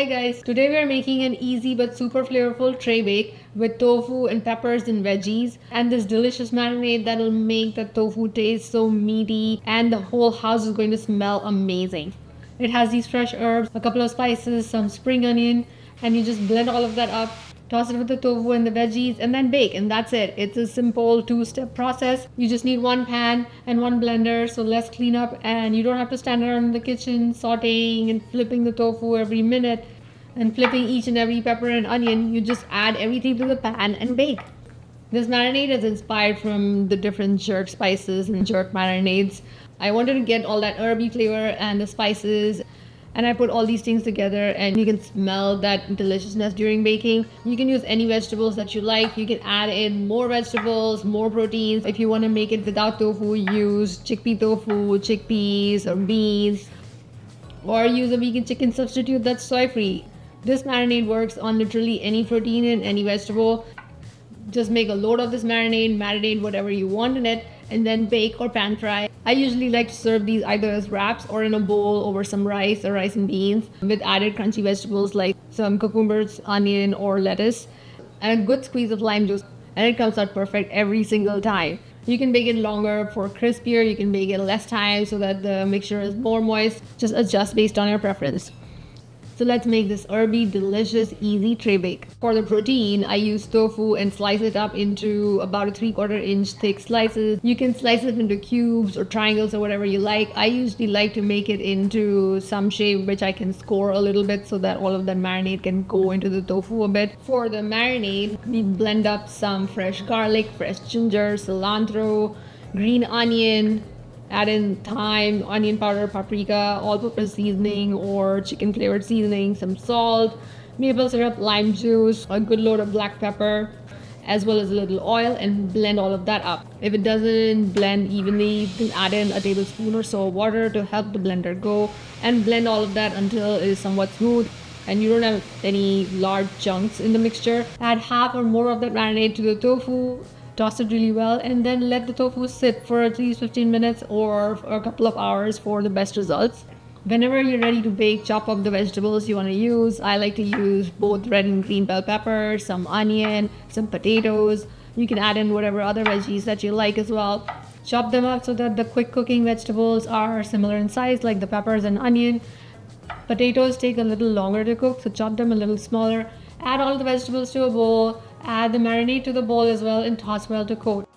Hi guys, today we are making an easy but super flavorful tray bake with tofu and peppers and veggies and this delicious marinade that will make the tofu taste so meaty and the whole house is going to smell amazing. It has these fresh herbs, a couple of spices, some spring onion, and you just blend all of that up, toss it with the tofu and the veggies, and then bake. And that's it. It's a simple two-step process. You just need one pan and one blender, so less cleanup, and you don't have to stand around in the kitchen sauteing and flipping the tofu every minute and flipping each and every pepper and onion. You just add everything to the pan and bake. This marinade is inspired from the different jerk spices and jerk marinades. I wanted to get all that herby flavor and the spices, and I put all these things together, and you can smell that deliciousness during baking. You can use any vegetables that you like. You can add in more vegetables, more proteins. If you want to make it without tofu, use chickpea tofu, chickpeas or beans, or use a vegan chicken substitute that's soy free. This marinade works on literally any protein and any vegetable. Just make a load of this marinate whatever you want in it, and then bake or pan fry. I usually like to serve these either as wraps or in a bowl over some rice or rice and beans with added crunchy vegetables like some cucumbers, onion, or lettuce, and a good squeeze of lime juice. And it comes out perfect every single time. You can bake it longer for crispier, you can bake it less time so that the mixture is more moist. Just adjust based on your preference. So let's make this herby, delicious, easy tray bake. For the protein, I use tofu and slice it up into about a 3/4 inch thick slices. You can slice it into cubes or triangles or whatever you like. I usually like to make it into some shape which I can score a little bit so that all of that marinade can go into the tofu a bit. For the marinade, we blend up some fresh garlic, fresh ginger, cilantro, green onion, add in thyme, onion powder, paprika, all-purpose seasoning or chicken flavored seasoning, some salt, maple syrup, lime juice, a good load of black pepper, as well as a little oil, and blend all of that up. If it doesn't blend evenly, then add in a tablespoon or so of water to help the blender go, and blend all of that until it is somewhat smooth and you don't have any large chunks in the mixture. Add half or more of that marinade to the tofu. Toss it really well, and then let the tofu sit for at least 15 minutes or a couple of hours for the best results. Whenever you're ready to bake, chop up the vegetables you want to use. I like to use both red and green bell pepper, some onion, some potatoes. You can add in whatever other veggies that you like as well. Chop them up so that the quick cooking vegetables are similar in size, like the peppers and onion. Potatoes take a little longer to cook, so chop them a little smaller. Add all the vegetables to a bowl, add the marinade to the bowl as well, and toss well to coat.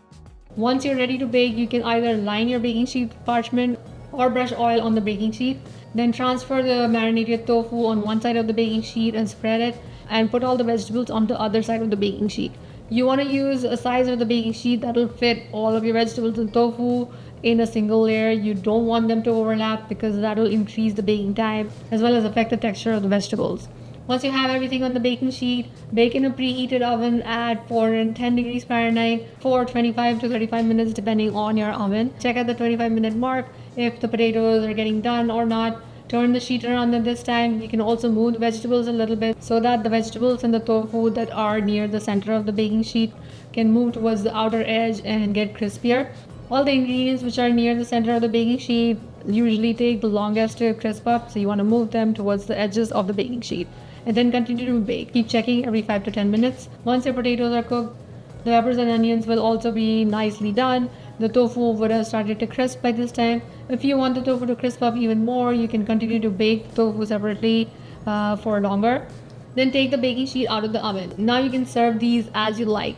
Once you're ready to bake, you can either line your baking sheet with parchment or brush oil on the baking sheet. Then transfer the marinated tofu on one side of the baking sheet and spread it, and put all the vegetables on the other side of the baking sheet. You want to use a size of the baking sheet that will fit all of your vegetables and tofu in a single layer. You don't want them to overlap because that will increase the baking time as well as affect the texture of the vegetables. Once you have everything on the baking sheet, bake in a preheated oven at 410 degrees Fahrenheit for 25 to 35 minutes depending on your oven. Check at the 25-minute mark if the potatoes are getting done or not. Turn the sheet around at this time. You can also move the vegetables a little bit so that the vegetables and the tofu that are near the center of the baking sheet can move towards the outer edge and get crispier. All the ingredients which are near the center of the baking sheet usually take the longest to crisp up, so you want to move them towards the edges of the baking sheet. And then continue to bake. Keep checking every 5 to 10 minutes. Once your potatoes are cooked, the peppers and onions will also be nicely done. The tofu would have started to crisp by this time. If you want the tofu to crisp up even more, you can continue to bake the tofu separately for longer. Then take the baking sheet out of the oven. Now you can serve these as you like.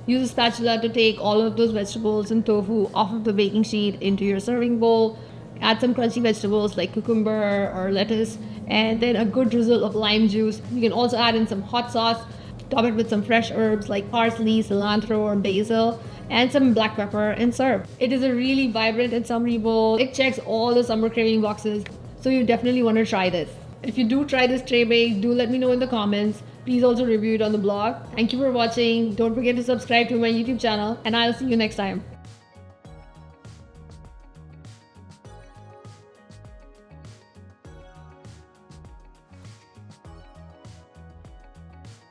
Use a spatula to take all of those vegetables and tofu off of the baking sheet into your serving bowl. Add some crunchy vegetables like cucumber or lettuce, and then a good drizzle of lime juice. You can also add in some hot sauce, top it with some fresh herbs like parsley, cilantro, or basil, and some black pepper, and serve. It is a really vibrant and summery bowl. It checks all the summer craving boxes, so you definitely want to try this. If you do try this tray bake, do let me know in the comments. Please also review it on the blog. Thank you for watching. Don't forget to subscribe to my YouTube channel, and I'll see you next time.